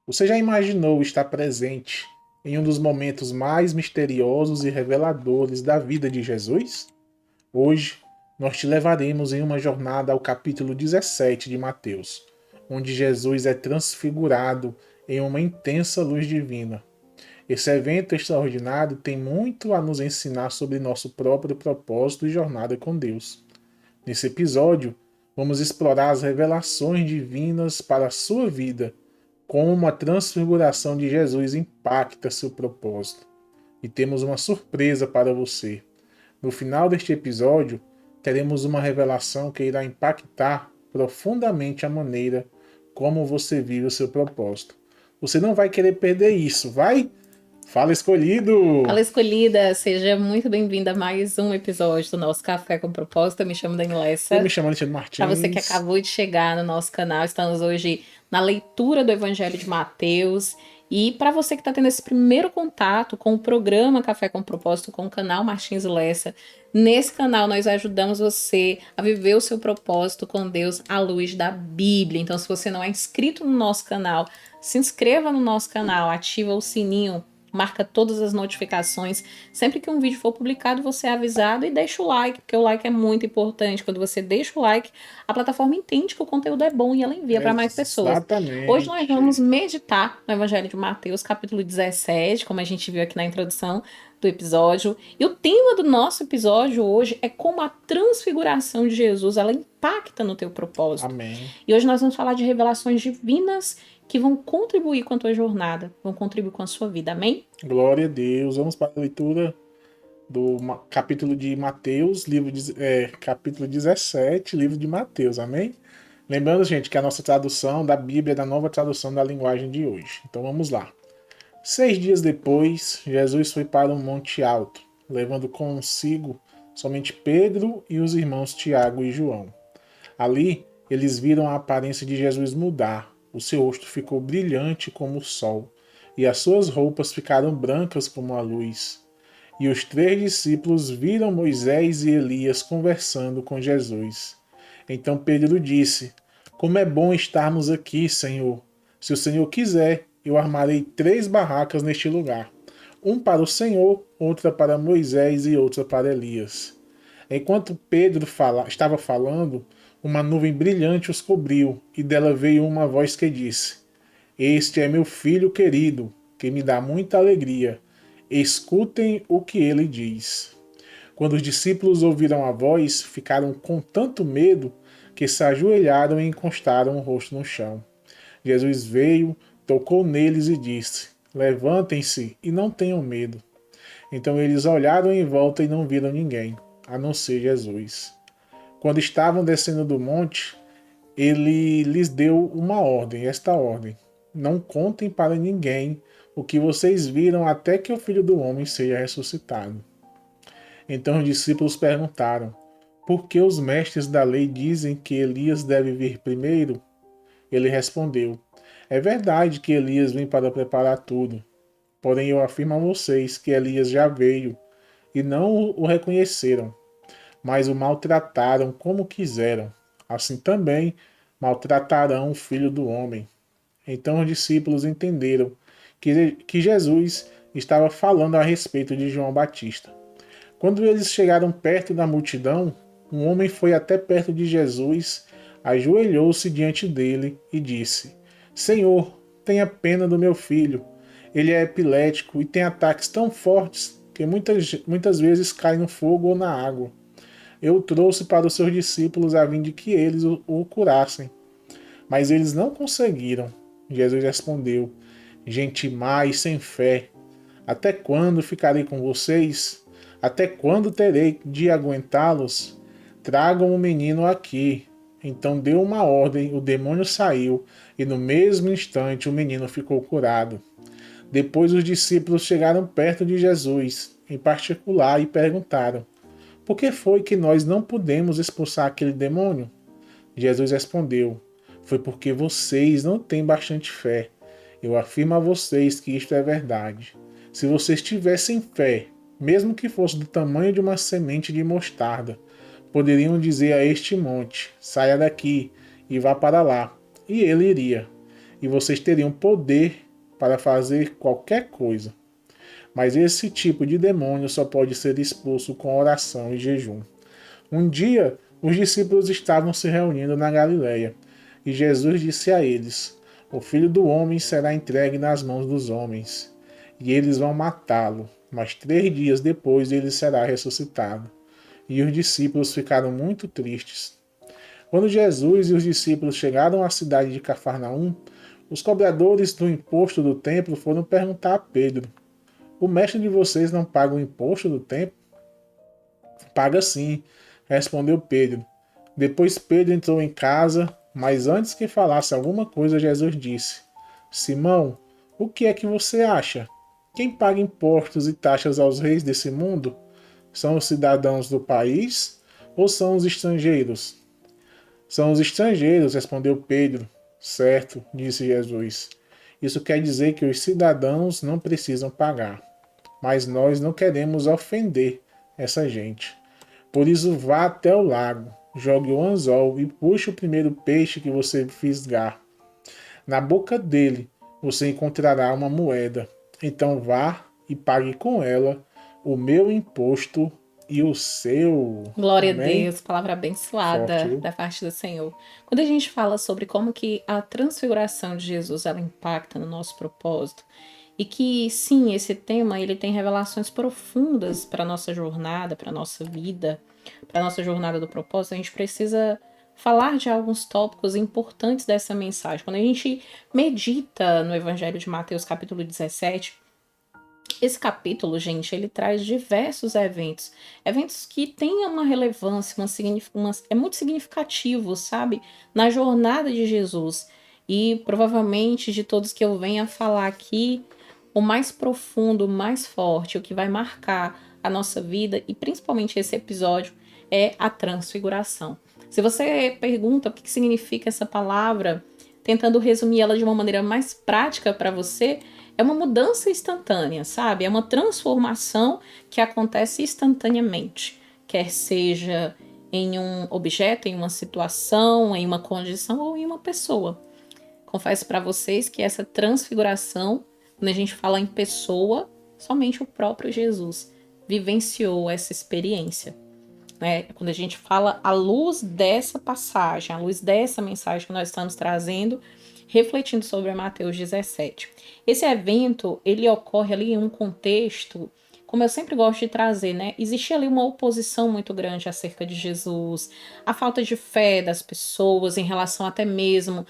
Você já imaginou estar presente em um dos momentos mais misteriosos e reveladores da vida de Jesus? Hoje, nós te levaremos em uma jornada ao capítulo 17 de Mateus, onde Jesus é transfigurado em uma intensa luz divina. Esse evento extraordinário tem muito a nos ensinar sobre nosso próprio propósito e jornada com Deus. Nesse episódio, vamos explorar as revelações divinas para a sua vida, como a transfiguração de Jesus impacta seu propósito. E temos uma surpresa para você. No final deste episódio, teremos uma revelação que irá impactar profundamente a maneira como você vive o seu propósito. Você não vai querer perder isso, vai? Fala, escolhido! Fala, escolhida, seja muito bem-vinda a mais um episódio do nosso Café com Propósito. Eu me chamo Eu me Danilessa. chamo Alexandre Para você que Martins. acabou de chegar no nosso canal, estamos hoje na leitura do Evangelho de Mateus. E para você que está tendo esse primeiro contato com o programa Café com Propósito, com o canal Martins Lessa, nesse canal nós ajudamos você a viver o seu propósito com Deus à luz da Bíblia. Então, se você não é inscrito no nosso canal, se inscreva no nosso canal, ativa o sininho, marca todas as notificações. Sempre que um vídeo for publicado, você é avisado e deixa o like, porque o like é muito importante. Quando você deixa o like, a plataforma entende que o conteúdo é bom e ela envia para mais pessoas. Hoje nós vamos Exatamente. meditar no Evangelho de Mateus, capítulo 17, como a gente viu aqui na introdução do episódio. E o tema do nosso episódio hoje é como a transfiguração de Jesus ela impacta no teu propósito. Amém. E hoje nós vamos falar de revelações divinas que vão contribuir com a tua jornada, vão contribuir com a sua vida. Amém? Glória a Deus. Vamos para a leitura do capítulo de Mateus, capítulo 17, livro de Mateus, amém? Lembrando, gente, que a nossa tradução da Bíblia é da nova tradução da linguagem de hoje. Então vamos lá. 6 dias depois, Jesus foi para um monte alto, levando consigo somente Pedro e os irmãos Tiago e João. Ali, eles viram a aparência de Jesus mudar. O seu rosto ficou brilhante como o sol, e as suas roupas ficaram brancas como a luz. E os 3 discípulos viram Moisés e Elias conversando com Jesus. Então Pedro disse: Como é bom estarmos aqui, Senhor. Se o Senhor quiser, eu armarei 3 barracas neste lugar: um para o Senhor, outra para Moisés e outra para Elias. Enquanto Pedro estava falando, uma nuvem brilhante os cobriu, e dela veio uma voz que disse: Este é meu filho querido, que me dá muita alegria. Escutem o que ele diz. Quando os discípulos ouviram a voz, ficaram com tanto medo que se ajoelharam e encostaram o rosto no chão. Jesus veio, tocou neles e disse: Levantem-se e não tenham medo. Então eles olharam em volta e não viram ninguém, a não ser Jesus. Quando estavam descendo do monte, ele lhes deu esta ordem: Não contem para ninguém o que vocês viram até que o Filho do Homem seja ressuscitado. Então os discípulos perguntaram: Por que os mestres da lei dizem que Elias deve vir primeiro? Ele respondeu: É verdade que Elias vem para preparar tudo. Porém eu afirmo a vocês que Elias já veio e não o reconheceram, mas o maltrataram como quiseram. Assim também maltratarão o Filho do Homem. Então os discípulos entenderam que Jesus estava falando a respeito de João Batista. Quando eles chegaram perto da multidão, um homem foi até perto de Jesus, ajoelhou-se diante dele e disse: Senhor, tenha pena do meu filho. Ele é epilético e tem ataques tão fortes que muitas vezes cai no fogo ou na água. Eu o trouxe para os seus discípulos a fim de que eles o curassem. Mas eles não conseguiram. Jesus respondeu: Gente má e sem fé, até quando ficarei com vocês? Até quando terei de aguentá-los? Tragam o menino aqui. Então deu uma ordem, o demônio saiu, e no mesmo instante o menino ficou curado. Depois os discípulos chegaram perto de Jesus, em particular, e perguntaram: Por que foi que nós não pudemos expulsar aquele demônio? Jesus respondeu: Foi porque vocês não têm bastante fé. Eu afirmo a vocês que isto é verdade. Se vocês tivessem fé, mesmo que fosse do tamanho de uma semente de mostarda, poderiam dizer a este monte: Saia daqui e vá para lá, e ele iria. e vocês teriam poder para fazer qualquer coisa. Mas esse tipo de demônio só pode ser expulso com oração e jejum. Um dia, os discípulos estavam se reunindo na Galileia, e Jesus disse a eles: O Filho do Homem será entregue nas mãos dos homens, e eles vão matá-lo, mas 3 dias depois ele será ressuscitado. E os discípulos ficaram muito tristes. Quando Jesus e os discípulos chegaram à cidade de Cafarnaum, os cobradores do imposto do templo foram perguntar a Pedro: O mestre de vocês não paga o imposto do templo? Paga sim, respondeu Pedro. Depois Pedro entrou em casa, mas antes que falasse alguma coisa, Jesus disse: Simão, o que é que você acha? Quem paga impostos e taxas aos reis desse mundo? São os cidadãos do país ou são os estrangeiros? São os estrangeiros, respondeu Pedro. Certo, disse Jesus. Isso quer dizer que os cidadãos não precisam pagar. Mas nós não queremos ofender essa gente. Por isso vá até o lago, jogue o anzol e puxe o primeiro peixe que você fisgar. Na boca dele você encontrará uma moeda. Então vá e pague com ela o meu imposto e o seu. Glória a Amém? Deus, palavra Forte, abençoada viu? da parte do Senhor. Quando a gente fala sobre como que a transfiguração de Jesus ela impacta no nosso propósito, e que sim, esse tema ele tem revelações profundas para a nossa jornada, para a nossa vida, para a nossa jornada do propósito, a gente precisa falar de alguns tópicos importantes dessa mensagem. Quando a gente medita no Evangelho de Mateus, capítulo 17, esse capítulo, gente, ele traz diversos eventos. Eventos que têm uma relevância, é muito significativo, sabe? Na jornada de Jesus. E provavelmente de todos que eu venha falar aqui, o mais profundo, o mais forte, o que vai marcar a nossa vida, e principalmente esse episódio, é a transfiguração. Se você pergunta o que significa essa palavra, tentando resumir ela de uma maneira mais prática para você, é uma mudança instantânea, sabe? É uma transformação que acontece instantaneamente, quer seja em um objeto, em uma situação, em uma condição ou em uma pessoa. Confesso para vocês que essa transfiguração, quando a gente fala em pessoa, somente o próprio Jesus vivenciou essa experiência. Né? Quando a gente fala à luz dessa passagem, à luz dessa mensagem que nós estamos trazendo, refletindo sobre Mateus 17. Esse evento, ele ocorre ali em um contexto, como eu sempre gosto de trazer, né? Existia ali uma oposição muito grande acerca de Jesus, a falta de fé das pessoas em relação até mesmo,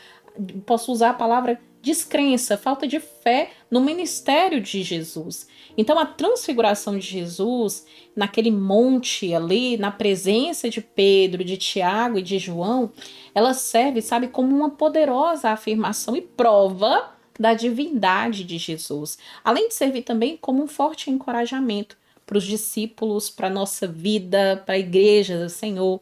posso usar a palavra descrença, falta de fé no ministério de Jesus. Então a transfiguração de Jesus, naquele monte ali, na presença de Pedro, de Tiago e de João, ela serve, sabe, como uma poderosa afirmação e prova da divindade de Jesus. Além de servir também como um forte encorajamento para os discípulos, para a nossa vida, para a igreja do Senhor,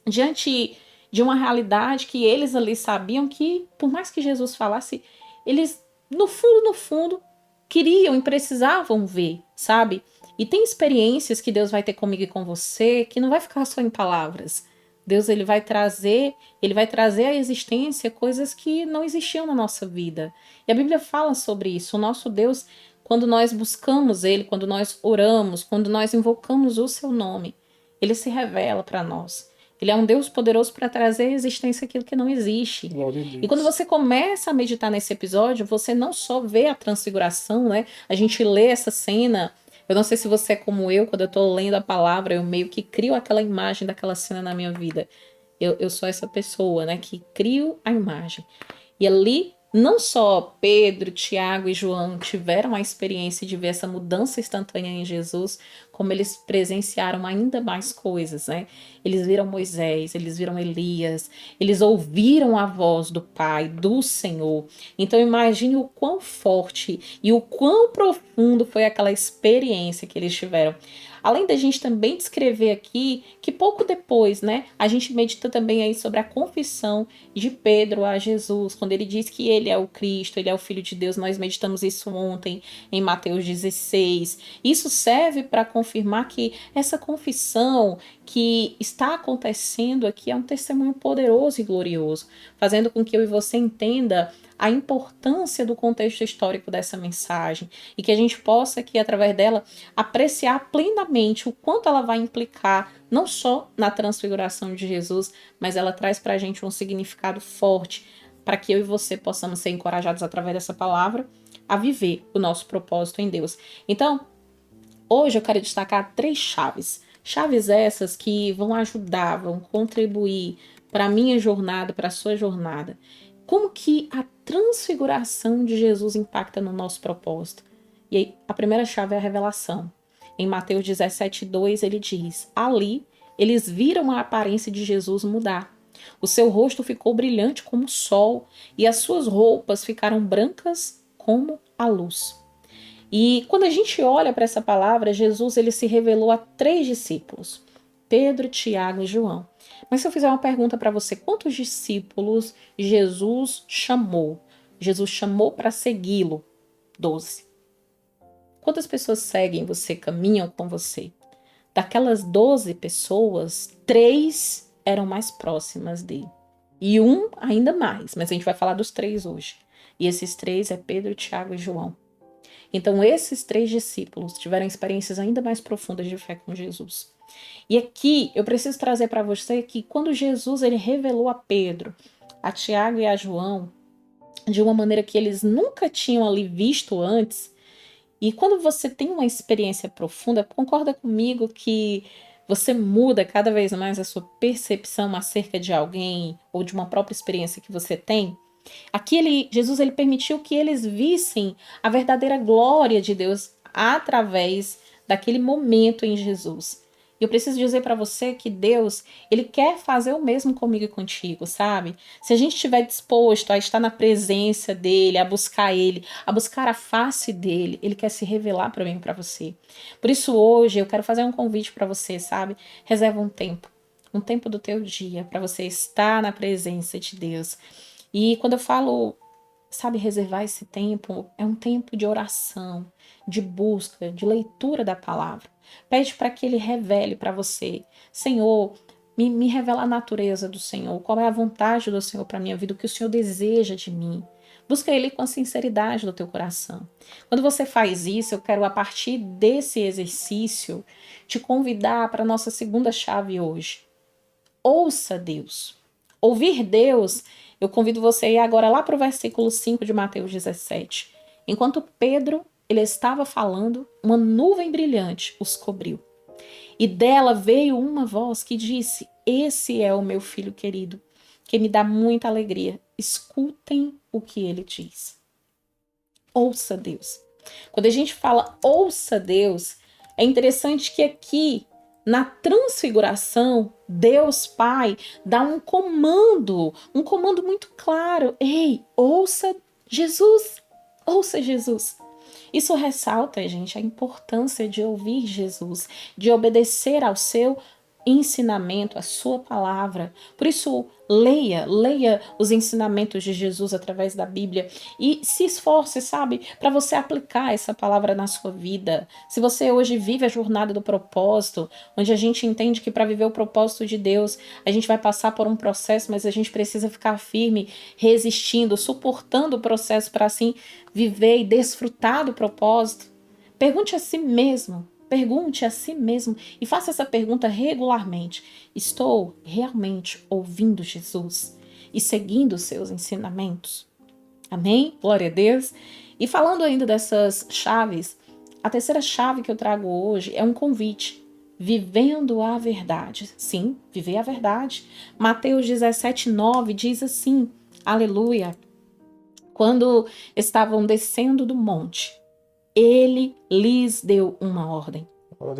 diante de uma realidade que eles ali sabiam que, por mais que Jesus falasse, eles, no fundo, queriam e precisavam ver, sabe? E tem experiências que Deus vai ter comigo e com você que não vai ficar só em palavras. Deus ele vai trazer à existência coisas que não existiam na nossa vida. E a Bíblia fala sobre isso. O nosso Deus, quando nós buscamos ele, quando nós oramos, quando nós invocamos o seu nome, ele se revela para nós. Ele é um Deus poderoso para trazer à existência aquilo que não existe. Glória a Deus. E quando você começa a meditar nesse episódio, você não só vê a transfiguração, né? A gente lê essa cena. Eu não sei se você é como eu, quando eu tô lendo a palavra, eu meio que crio aquela imagem daquela cena na minha vida. Eu sou essa pessoa, né? Que crio a imagem. E ali, não só Pedro, Tiago e João tiveram a experiência de ver essa mudança instantânea em Jesus, como eles presenciaram ainda mais coisas, né? Eles viram Moisés, eles viram Elias, eles ouviram a voz do Pai, do Senhor. Então imagine o quão forte e o quão profundo foi aquela experiência que eles tiveram. Além da gente também descrever aqui que pouco depois, né, a gente medita também aí sobre a confissão de Pedro a Jesus, quando ele diz que ele é o Cristo, ele é o Filho de Deus. Nós meditamos isso ontem em Mateus 16. Isso serve para confirmar que essa confissão que está acontecendo aqui é um testemunho poderoso e glorioso, fazendo com que eu e você entenda a importância do contexto histórico dessa mensagem e que a gente possa aqui, através dela, apreciar plenamente o quanto ela vai implicar não só na transfiguração de Jesus, mas ela traz para a gente um significado forte para que eu e você possamos ser encorajados através dessa palavra a viver o nosso propósito em Deus. Então, hoje eu quero destacar 3 chaves. Chaves essas que vão ajudar, vão contribuir para a minha jornada, para a sua jornada. Como que a transfiguração de Jesus impacta no nosso propósito? E aí, a primeira chave é a revelação. Em Mateus 17:2 ele diz: ali eles viram a aparência de Jesus mudar. O seu rosto ficou brilhante como o sol e as suas roupas ficaram brancas como a luz. E quando a gente olha para essa palavra, Jesus ele se revelou a 3 discípulos: Pedro, Tiago e João. Mas se eu fizer uma pergunta para você, quantos discípulos Jesus chamou? Jesus chamou para segui-lo? 12. Quantas pessoas seguem você, caminham com você? Daquelas 12 pessoas, 3 eram mais próximas dele. E um ainda mais, mas a gente vai falar dos 3 hoje. E esses 3 é Pedro, Tiago e João. Então, esses 3 discípulos tiveram experiências ainda mais profundas de fé com Jesus. E aqui, eu preciso trazer para você que quando Jesus ele revelou a Pedro, a Tiago e a João, de uma maneira que eles nunca tinham ali visto antes, e quando você tem uma experiência profunda, concorda comigo que você muda cada vez mais a sua percepção acerca de alguém ou de uma própria experiência que você tem? Aqui Jesus ele permitiu que eles vissem a verdadeira glória de Deus através daquele momento em Jesus. E eu preciso dizer para você que Deus, ele quer fazer o mesmo comigo e contigo, sabe? Se a gente estiver disposto a estar na presença dele, a buscar ele, a buscar a face dele, ele quer se revelar para mim e para você. Por isso hoje eu quero fazer um convite para você, sabe? Reserva um tempo do teu dia para você estar na presença de Deus. E quando eu falo, sabe, reservar esse tempo, é um tempo de oração, de busca, de leitura da palavra. Pede para que ele revele para você: Senhor, me revela a natureza do Senhor, qual é a vontade do Senhor para a minha vida, o que o Senhor deseja de mim. Busca ele com a sinceridade do teu coração. Quando você faz isso, eu quero, a partir desse exercício, te convidar para a nossa segunda chave hoje. Ouça Deus. Ouvir Deus, eu convido você a ir agora lá para o versículo 5 de Mateus 17. Enquanto Pedro ele estava falando, uma nuvem brilhante os cobriu. E dela veio uma voz que disse: esse é o meu filho querido, que me dá muita alegria. Escutem o que ele diz. Ouça Deus. Quando a gente fala ouça Deus, é interessante que aqui, na transfiguração, Deus Pai dá um comando muito claro. Ei, ouça Jesus, ouça Jesus. Isso ressalta, gente, a importância de ouvir Jesus, de obedecer ao seu ensinamento, a sua palavra. Por isso, leia os ensinamentos de Jesus através da Bíblia e se esforce, sabe, para você aplicar essa palavra na sua vida. Se você hoje vive a jornada do propósito, onde a gente entende que para viver o propósito de Deus, a gente vai passar por um processo, mas a gente precisa ficar firme, resistindo, suportando o processo para assim viver e desfrutar do propósito. Pergunte a si mesmo e faça essa pergunta regularmente: estou realmente ouvindo Jesus e seguindo os seus ensinamentos? Amém? Glória a Deus. E falando ainda dessas chaves, a terceira chave que eu trago hoje é um convite: vivendo a verdade. Sim, viver a verdade. Mateus 17:9 diz assim, aleluia: quando estavam descendo do monte, ele lhes deu uma ordem: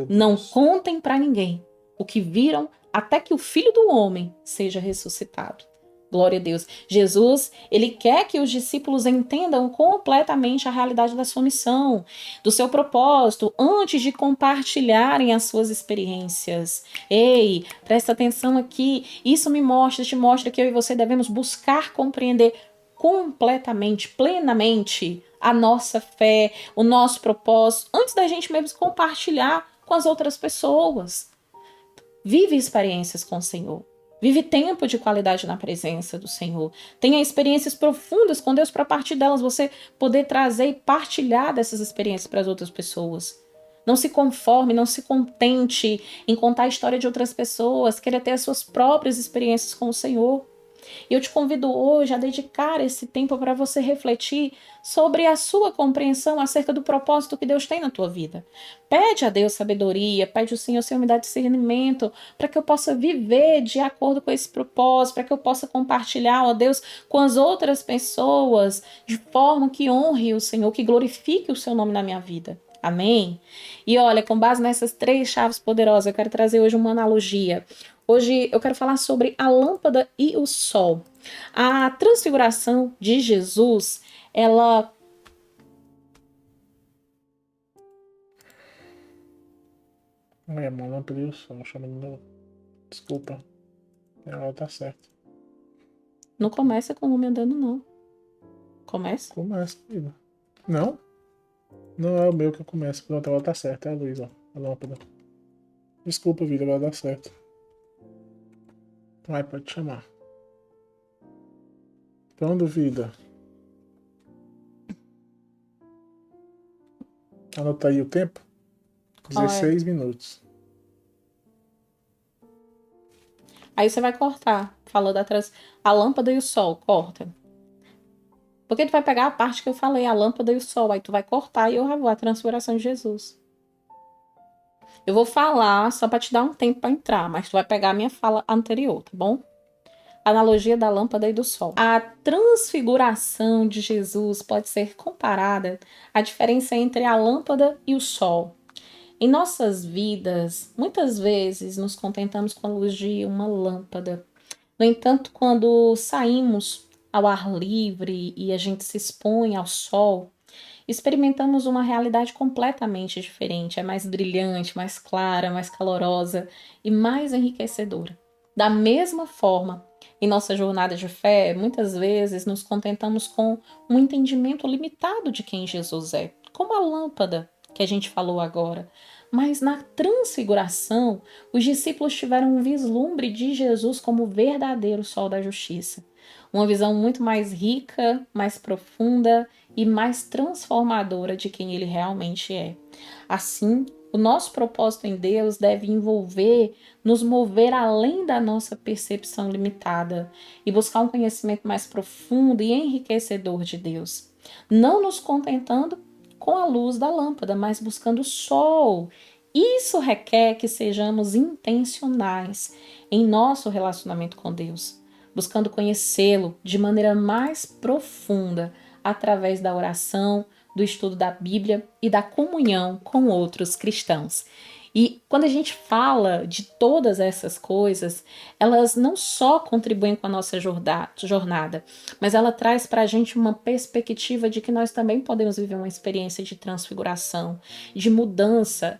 não contem para ninguém o que viram até que o Filho do Homem seja ressuscitado. Glória a Deus. Jesus, ele quer que os discípulos entendam completamente a realidade da sua missão, do seu propósito, antes de compartilharem as suas experiências. Ei, presta atenção aqui. Isso te mostra que eu e você devemos buscar compreender completamente, plenamente a nossa fé, o nosso propósito, antes da gente mesmo compartilhar com as outras pessoas. Vive experiências com o Senhor. Vive tempo de qualidade na presença do Senhor. Tenha experiências profundas com Deus para a partir delas você poder trazer e partilhar dessas experiências para as outras pessoas. Não se conforme, não se contente em contar a história de outras pessoas, querer ter as suas próprias experiências com o Senhor. E eu te convido hoje a dedicar esse tempo para você refletir sobre a sua compreensão acerca do propósito que Deus tem na tua vida. Pede a Deus sabedoria, pede ao Senhor me dar discernimento para que eu possa viver de acordo com esse propósito, para que eu possa compartilhar, ó Deus, com as outras pessoas de forma que honre o Senhor, que glorifique o seu nome na minha vida. Amém? E olha, com base nessas 3 chaves poderosas, eu quero trazer hoje uma analogia. Hoje eu quero falar sobre a lâmpada e o sol. A transfiguração de Jesus, ela... É, uma lâmpada e o sol, chama de novo. Desculpa. Ela tá certo. Não começa com o homem andando, não. Começa? Começa, querida. Não? Não é o meu que eu começo. Pronto, ela tá certa. É a luz, ó. A lâmpada. Desculpa, vida, vai dar certo. Vai, pode chamar. Então, vida. Anota aí o tempo. 16 minutos. Aí você vai cortar. Falou a lâmpada e o sol. Corta. Porque tu vai pegar a parte que eu falei, a lâmpada e o sol. Aí tu vai cortar e eu já vou a transfiguração de Jesus. Eu vou falar só para te dar um tempo para entrar, mas tu vai pegar a minha fala anterior, tá bom? Analogia da lâmpada e do sol. A transfiguração de Jesus pode ser comparada à diferença entre a lâmpada e o sol. Em nossas vidas, muitas vezes nos contentamos com a luz de uma lâmpada. No entanto, quando saímos ao ar livre e a gente se expõe ao sol, experimentamos uma realidade completamente diferente. É mais brilhante, mais clara, mais calorosa e mais enriquecedora. Da mesma forma, em nossa jornada de fé, muitas vezes nos contentamos com um entendimento limitado de quem Jesus é, como a lâmpada que a gente falou agora. Mas na transfiguração, os discípulos tiveram um vislumbre de Jesus como o verdadeiro sol da justiça. Uma visão muito mais rica, mais profunda e mais transformadora de quem ele realmente é. Assim, o nosso propósito em Deus deve envolver nos mover além da nossa percepção limitada e buscar um conhecimento mais profundo e enriquecedor de Deus. Não nos contentando com a luz da lâmpada, mas buscando o sol. Isso requer que sejamos intencionais em nosso relacionamento com Deus, buscando conhecê-lo de maneira mais profunda através da oração, do estudo da Bíblia e da comunhão com outros cristãos. E quando a gente fala de todas essas coisas, elas não só contribuem com a nossa jornada, mas ela traz para a gente uma perspectiva de que nós também podemos viver uma experiência de transfiguração, de mudança.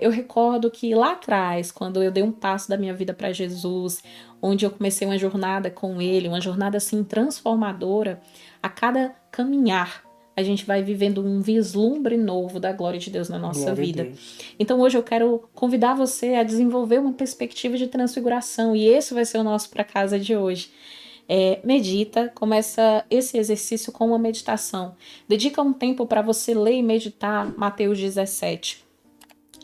Eu recordo que lá atrás, quando eu dei um passo da minha vida para Jesus, onde eu comecei uma jornada com Ele, uma jornada assim transformadora, a cada caminhar, a gente vai vivendo um vislumbre novo da glória de Deus na nossa vida. Então hoje eu quero convidar você a desenvolver uma perspectiva de transfiguração e esse vai ser o nosso para casa de hoje. Medita, começa esse exercício com uma meditação. Dedica um tempo para você ler e meditar Mateus 17.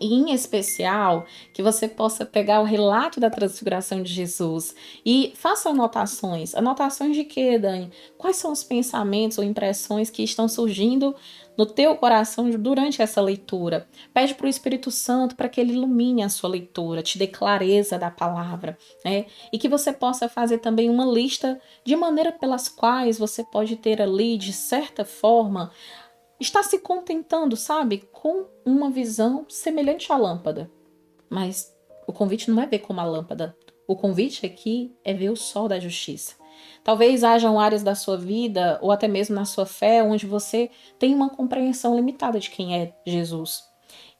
E em especial, que você possa pegar o relato da transfiguração de Jesus e faça anotações. Anotações de quê, Dani? Quais são os pensamentos ou impressões que estão surgindo no teu coração durante essa leitura? Pede para o Espírito Santo para que ele ilumine a sua leitura, te dê clareza da palavra, né? E que você possa fazer também uma lista de maneira pelas quais você pode ter ali, de certa forma, está se contentando, sabe, com uma visão semelhante à lâmpada. Mas o convite não é ver como a lâmpada. O convite aqui é ver o sol da justiça. Talvez hajam áreas da sua vida, ou até mesmo na sua fé, onde você tem uma compreensão limitada de quem é Jesus.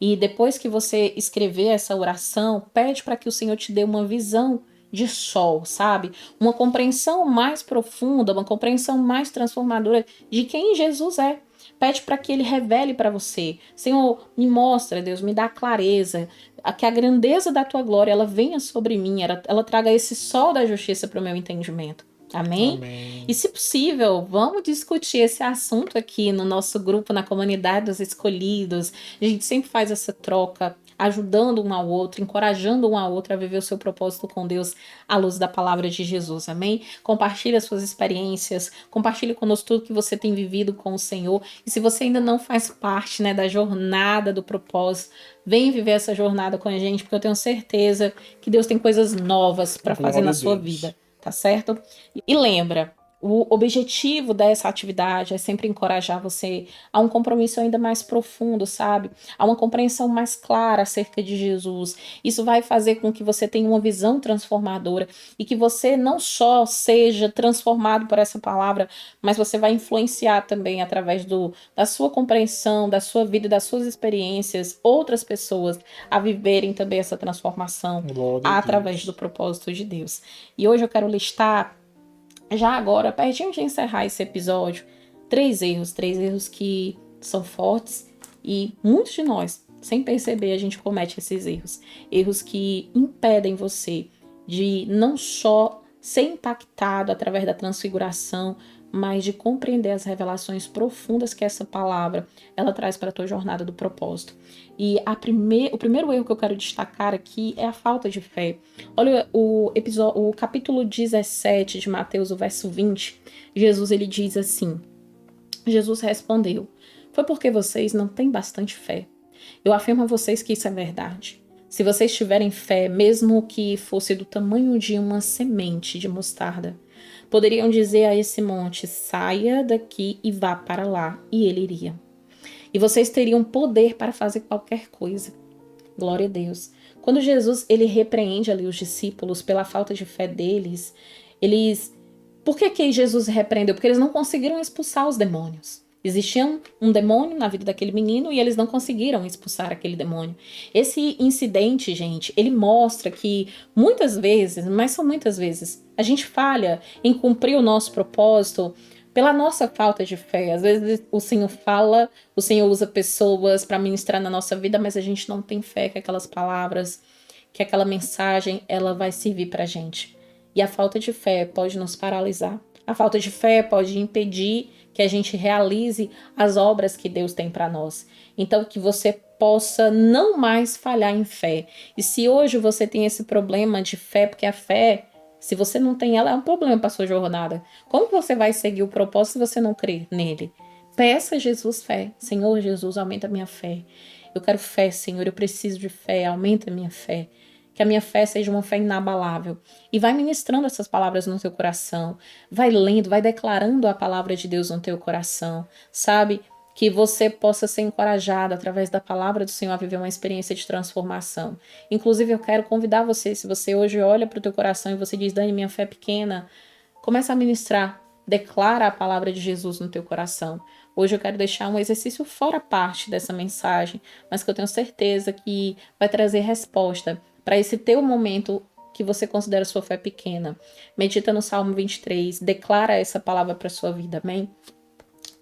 E depois que você escrever essa oração, pede para que o Senhor te dê uma visão de sol, sabe? Uma compreensão mais profunda, uma compreensão mais transformadora de quem Jesus é. Pede para que ele revele para você. Senhor, me mostra, Deus, me dá clareza, que a grandeza da tua glória ela venha sobre mim, ela traga esse sol da justiça para o meu entendimento. Amém? Amém. E se possível, vamos discutir esse assunto aqui no nosso grupo, na comunidade dos escolhidos. A gente sempre faz essa troca, ajudando um ao outro, encorajando um ao outro a viver o seu propósito com Deus à luz da palavra de Jesus. Amém? Compartilhe as suas experiências, compartilhe conosco tudo que você tem vivido com o Senhor. E se você ainda não faz parte, né, da jornada do propósito, vem viver essa jornada com a gente, porque eu tenho certeza que Deus tem coisas novas para fazer na sua vida. Tá certo? E lembra, o objetivo dessa atividade é sempre encorajar você a um compromisso ainda mais profundo, sabe? A uma compreensão mais clara acerca de Jesus. Isso vai fazer com que você tenha uma visão transformadora e que você não só seja transformado por essa palavra, mas você vai influenciar também através da sua compreensão, da sua vida, das suas experiências, outras pessoas a viverem também essa transformação através do propósito de Deus. E hoje eu quero listar, já agora, pertinho de encerrar esse episódio, três erros que são fortes e muitos de nós, sem perceber, a gente comete esses erros. Erros que impedem você de não só ser impactado através da transfiguração, mas de compreender as revelações profundas que essa palavra ela traz para a tua jornada do propósito. E o primeiro erro que eu quero destacar aqui é a falta de fé. Olha o capítulo 17 de Mateus, o verso 20. Jesus ele diz assim: Jesus respondeu: foi porque vocês não têm bastante fé. Eu afirmo a vocês que isso é verdade. Se vocês tiverem fé, mesmo que fosse do tamanho de uma semente de mostarda, poderiam dizer a esse monte: saia daqui e vá para lá, e ele iria. E vocês teriam poder para fazer qualquer coisa. Glória a Deus. Quando Jesus ele repreende ali os discípulos pela falta de fé deles, por que Jesus repreendeu? Porque eles não conseguiram expulsar os demônios. Existia um demônio na vida daquele menino e eles não conseguiram expulsar aquele demônio. Esse incidente, gente, ele mostra que muitas vezes, mas são muitas vezes, a gente falha em cumprir o nosso propósito pela nossa falta de fé. Às vezes o Senhor fala, o Senhor usa pessoas para ministrar na nossa vida, mas a gente não tem fé que aquelas palavras, que aquela mensagem, ela vai servir para a gente. E a falta de fé pode nos paralisar. A falta de fé pode impedir que a gente realize as obras que Deus tem para nós. Então, que você possa não mais falhar em fé. E se hoje você tem esse problema de fé, porque a fé, se você não tem ela, é um problema para sua jornada. Como que você vai seguir o propósito se você não crer nele? Peça a Jesus fé. Senhor Jesus, aumenta a minha fé. Eu quero fé, Senhor, eu preciso de fé, aumenta a minha fé. Que a minha fé seja uma fé inabalável. E vai ministrando essas palavras no teu coração. Vai lendo, vai declarando a palavra de Deus no teu coração. Sabe? Que você possa ser encorajado através da palavra do Senhor a viver uma experiência de transformação. Inclusive, eu quero convidar você, se você hoje olha para o teu coração e você diz: Dani, minha fé é pequena, começa a ministrar. Declara a palavra de Jesus no teu coração. Hoje eu quero deixar um exercício fora parte dessa mensagem, mas que eu tenho certeza que vai trazer resposta para esse teu momento que você considera sua fé pequena. Medita no Salmo 23, declara essa palavra para sua vida, amém?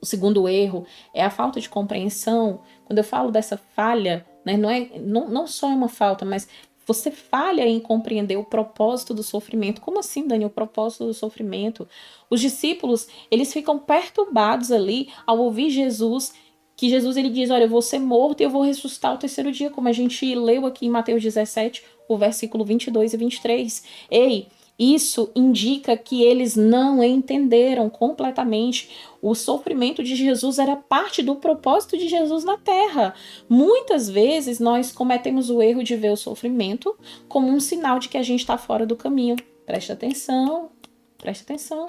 O segundo erro é a falta de compreensão. Quando eu falo dessa falha, né, não só é uma falta, mas você falha em compreender o propósito do sofrimento. Como assim, Dani, o propósito do sofrimento? Os discípulos, eles ficam perturbados ali ao ouvir Jesus, que Jesus ele diz: olha, eu vou ser morto e eu vou ressuscitar ao terceiro dia, como a gente leu aqui em Mateus 17, o versículo 22 e 23. Ei, isso indica que eles não entenderam completamente. O sofrimento de Jesus era parte do propósito de Jesus na terra. Muitas vezes nós cometemos o erro de ver o sofrimento como um sinal de que a gente está fora do caminho. Presta atenção, presta atenção.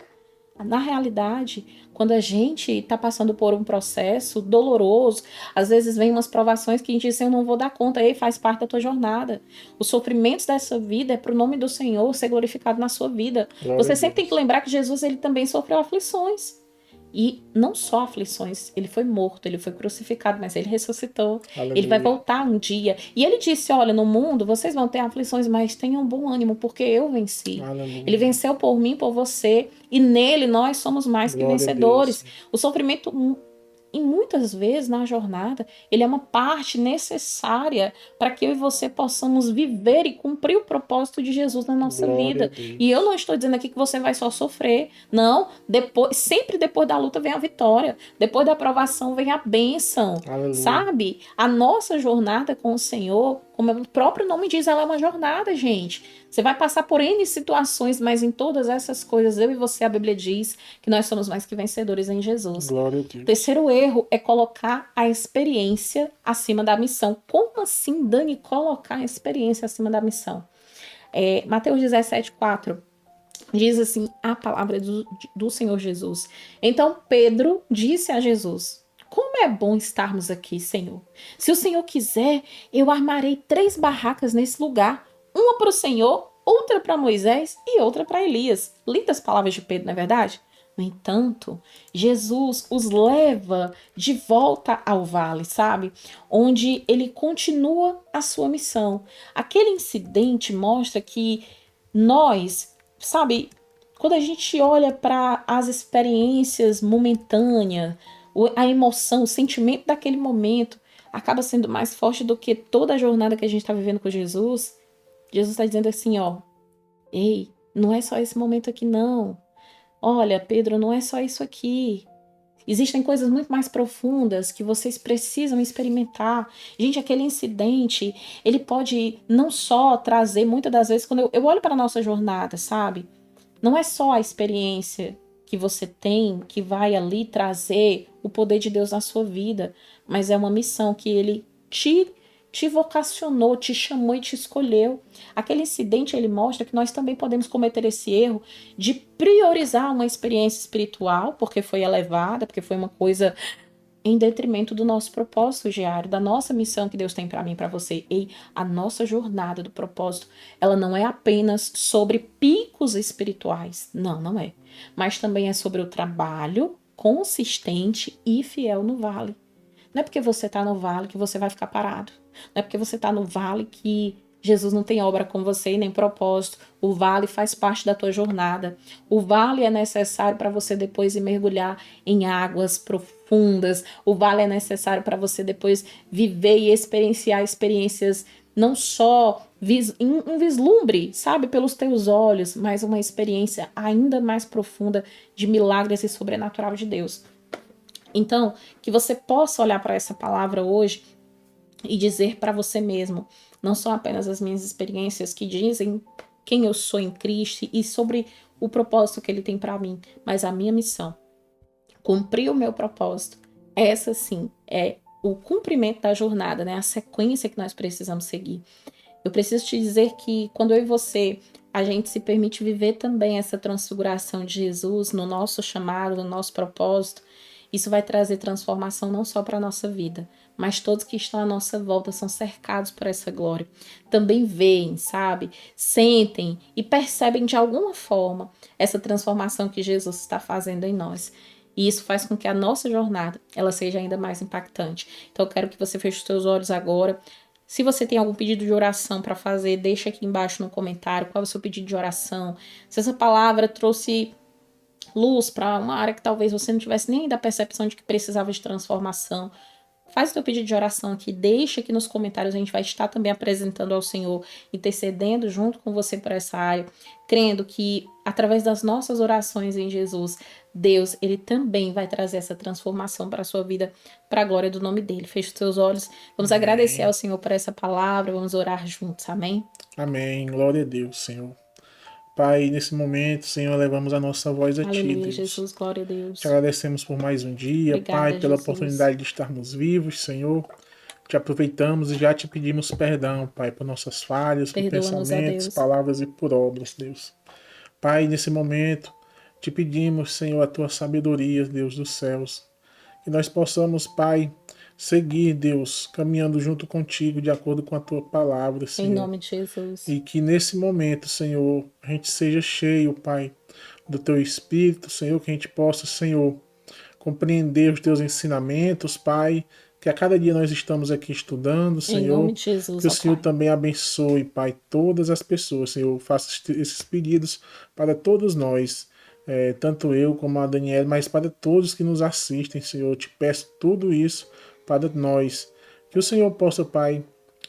Na realidade, quando a gente está passando por um processo doloroso, às vezes vem umas provações que a gente diz: eu não vou dar conta, aí faz parte da tua jornada. Os sofrimentos dessa vida é para o nome do Senhor ser glorificado na sua vida. Você sempre tem que lembrar que Jesus ele também sofreu aflições. E não só aflições, ele foi morto, ele foi crucificado, mas ele ressuscitou. Aleluia. Ele vai voltar um dia. E ele disse: olha, no mundo vocês vão ter aflições, mas tenham bom ânimo, porque eu venci. Aleluia. Ele venceu por mim, por você, e nele nós somos mais que vencedores. O sofrimento E muitas vezes na jornada, ele é uma parte necessária para que eu e você possamos viver e cumprir o propósito de Jesus na nossa Glória a vida. Deus. E eu não estou dizendo aqui que você vai só sofrer. Não, depois, sempre depois da luta vem a vitória. Depois da aprovação vem a bênção. Aleluia. Sabe? A nossa jornada com o Senhor, como o próprio nome diz, ela é uma jornada, gente. Você vai passar por N situações, mas em todas essas coisas, eu e você, a Bíblia diz que nós somos mais que vencedores em Jesus. Glória a O Deus. terceiro erro é colocar a experiência acima da missão. Como assim, Dani, colocar a experiência acima da missão? Mateus 17,4 diz assim a palavra do Senhor Jesus. Então Pedro disse a Jesus: como é bom estarmos aqui, Senhor. Se o Senhor quiser, eu armarei 3 barracas nesse lugar. Uma para o Senhor, outra para Moisés e outra para Elias. Lindas palavras de Pedro, não é verdade? No entanto, Jesus os leva de volta ao vale, sabe? Onde ele continua a sua missão. Aquele incidente mostra que nós, sabe, quando a gente olha para as experiências momentâneas, a emoção, o sentimento daquele momento acaba sendo mais forte do que toda a jornada que a gente está vivendo com Jesus. Jesus está dizendo assim, ó, ei, não é só esse momento aqui não. Olha, Pedro, não é só isso aqui. Existem coisas muito mais profundas que vocês precisam experimentar. Gente, aquele incidente, ele pode não só trazer, muitas das vezes, quando eu olho para a nossa jornada, sabe? Não é só a experiência que você tem que vai ali trazer o poder de Deus na sua vida, mas é uma missão que ele te vocacionou, te chamou e te escolheu. Aquele incidente, ele mostra que nós também podemos cometer esse erro de priorizar uma experiência espiritual, porque foi elevada, porque foi uma coisa em detrimento do nosso propósito diário, da nossa missão que Deus tem para mim e para você. E a nossa jornada do propósito, ela não é apenas sobre picos espirituais. Não, não é. Mas também é sobre o trabalho consistente e fiel no vale. Não é porque você está no vale que você vai ficar parado. Não é porque você está no vale que Jesus não tem obra com você e nem propósito. O vale faz parte da tua jornada. O vale é necessário para você depois ir mergulhar em águas profundas. O vale é necessário para você depois viver e experienciar experiências não só um vislumbre, sabe, pelos teus olhos, mas uma experiência ainda mais profunda de milagres e sobrenatural de Deus. Então, que você possa olhar para essa palavra hoje e dizer para você mesmo, não são apenas as minhas experiências que dizem quem eu sou em Cristo e sobre o propósito que Ele tem para mim, mas a minha missão, cumprir o meu propósito, essa sim é o cumprimento da jornada, né? A sequência que nós precisamos seguir. Eu preciso te dizer que quando eu e você, a gente se permite viver também essa transfiguração de Jesus no nosso chamado, no nosso propósito, isso vai trazer transformação não só para a nossa vida, mas todos que estão à nossa volta são cercados por essa glória. Também veem, sabe? Sentem e percebem de alguma forma essa transformação que Jesus está fazendo em nós. E isso faz com que a nossa jornada ela seja ainda mais impactante. Então eu quero que você feche os seus olhos agora. Se você tem algum pedido de oração para fazer, deixa aqui embaixo no comentário qual é o seu pedido de oração. Se essa palavra trouxe luz para uma área que talvez você não tivesse nem da percepção de que precisava de transformação, faz o teu pedido de oração aqui, deixa aqui nos comentários, a gente vai estar também apresentando ao Senhor, intercedendo junto com você por essa área, crendo que através das nossas orações em Jesus, Deus, Ele também vai trazer essa transformação para a sua vida, para a glória do nome dEle. Feche os teus olhos, vamos Amém. agradecer ao Senhor por essa palavra, vamos orar juntos, amém? Amém. Glória a Deus, Senhor. Pai, nesse momento, Senhor, elevamos a nossa voz a Ti, Aleluia, Deus. Jesus, glória a Deus. Te agradecemos por mais um dia, Pai, Obrigada, pela Jesus. oportunidade de estarmos vivos, Senhor. Te aproveitamos e já te pedimos perdão, Pai, por nossas falhas, por Perdoa-nos, ó pensamentos, Deus. palavras e por obras, Deus. Pai, nesse momento, te pedimos, Senhor, a Tua sabedoria, Deus dos céus. Que nós possamos, Pai, seguir, Deus, caminhando junto contigo, de acordo com a Tua palavra, Senhor. Em nome de Jesus. E que nesse momento, Senhor, a gente seja cheio, Pai, do Teu Espírito, Senhor, que a gente possa, Senhor, compreender os Teus ensinamentos, Pai, que a cada dia nós estamos aqui estudando, Em Senhor, nome de Jesus, que o ó Senhor Pai. também abençoe, Pai, todas as pessoas, Senhor, faça esses pedidos para todos nós, tanto eu como a Daniela, mas para todos que nos assistem, Senhor. Eu te peço tudo isso para nós. Que o Senhor possa, Pai,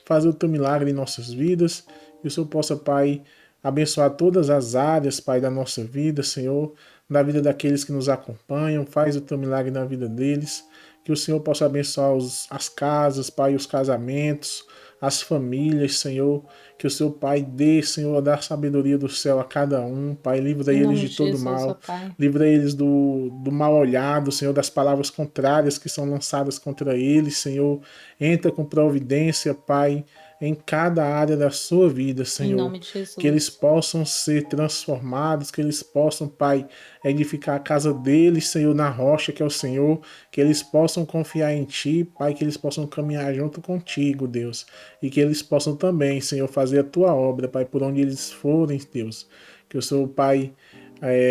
fazer o teu milagre em nossas vidas. Que o Senhor possa, Pai, abençoar todas as áreas, Pai, da nossa vida, Senhor, na vida daqueles que nos acompanham. Faz o teu milagre na vida deles. Que o Senhor possa abençoar as casas, Pai, os casamentos, as famílias, Senhor. Que o seu Pai dê, Senhor, dar sabedoria do céu a cada um. Pai, livra Em eles nome de de todo Jesus, ó mal. Pai. Livra eles do mal olhado, Senhor, das palavras contrárias que são lançadas contra eles, Senhor. Entra com providência, Pai, em cada área da sua vida, Em Senhor. nome de Que eles Jesus. possam ser transformados, que eles possam, Pai, edificar a casa deles, Senhor, na rocha que é o Senhor. Que eles possam confiar em Ti, Pai, que eles possam caminhar junto contigo, Deus. E que eles possam também, Senhor, fazer a Tua obra, Pai, por onde eles forem, Deus. Que o Senhor, Pai,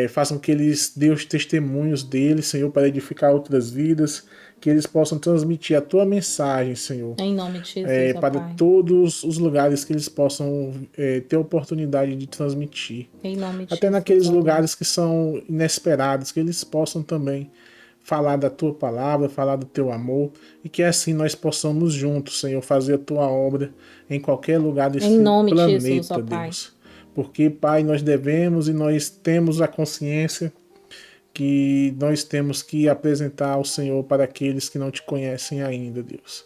façam que eles dê os testemunhos deles, Senhor, para edificar outras vidas, que eles possam transmitir a tua mensagem, Senhor, Em nome de Jesus, ó para Pai. todos os lugares que eles possam ter a oportunidade de transmitir. Em nome de Até Jesus, naqueles ó Deus. lugares que são inesperados, que eles possam também falar da tua palavra, falar do teu amor, e que assim nós possamos juntos, Senhor, fazer a tua obra em qualquer lugar Em desse nome de Jesus, ó planeta, Pai. Deus. Porque, Pai, nós devemos e nós temos a consciência que nós temos que apresentar ao Senhor para aqueles que não te conhecem ainda, Deus.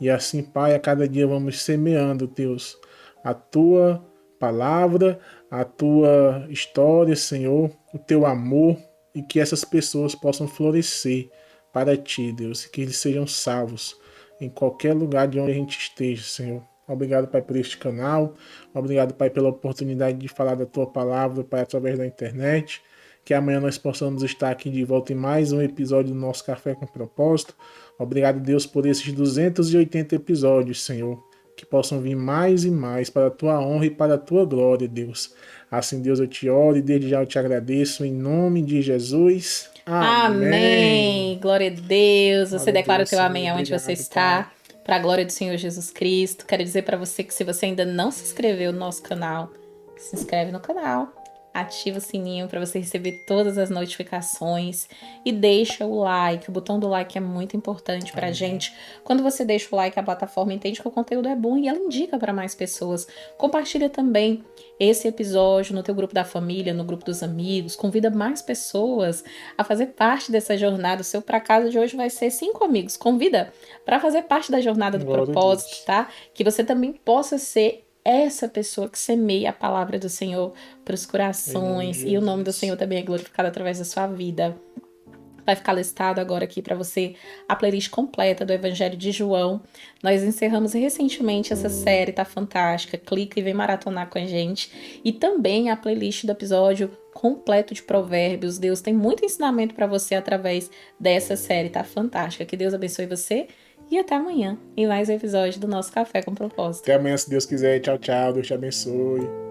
E assim, Pai, a cada dia vamos semeando, Deus, a tua palavra, a tua história, Senhor, o teu amor, e que essas pessoas possam florescer para ti, Deus, e que eles sejam salvos em qualquer lugar de onde a gente esteja, Senhor. Obrigado, Pai, por este canal. Obrigado, Pai, pela oportunidade de falar da tua palavra, Pai, através da internet. Que amanhã nós possamos estar aqui de volta em mais um episódio do nosso Café com Propósito. Obrigado, Deus, por esses 280 episódios, Senhor. Que possam vir mais e mais para a tua honra e para a tua glória, Deus. Assim, Deus, eu te oro e desde já eu te agradeço. Em nome de Jesus. Amém. Amém. Glória a Deus. Você Glória a declara o Deus, teu Senhor. amém aonde você Obrigado, Pai. está. Para a glória do Senhor Jesus Cristo. Quero dizer para você que se você ainda não se inscreveu no nosso canal, se inscreve no canal. Ativa o sininho para você receber todas as notificações e deixa o like. O botão do like é muito importante para a gente. Quando você deixa o like, a plataforma entende que o conteúdo é bom e ela indica para mais pessoas. Compartilha também esse episódio no teu grupo da família, no grupo dos amigos. Convida mais pessoas a fazer parte dessa jornada. O seu para casa de hoje vai ser 5 amigos. Convida para fazer parte da jornada do Glória a propósito, Deus. tá? Que você também possa ser essa pessoa que semeia a palavra do Senhor para os Em nome de corações, e o nome do Senhor Jesus. também é glorificado através da sua vida. Vai ficar listado agora aqui para você a playlist completa do Evangelho de João. Nós encerramos recentemente essa série, tá fantástica. Clica e vem maratonar com a gente. E também a playlist do episódio completo de Provérbios. Deus tem muito ensinamento para você através dessa série, tá fantástica. Que Deus abençoe você e até amanhã em mais um episódio do nosso Café com Propósito. Até amanhã, se Deus quiser. Tchau, tchau. Deus te abençoe.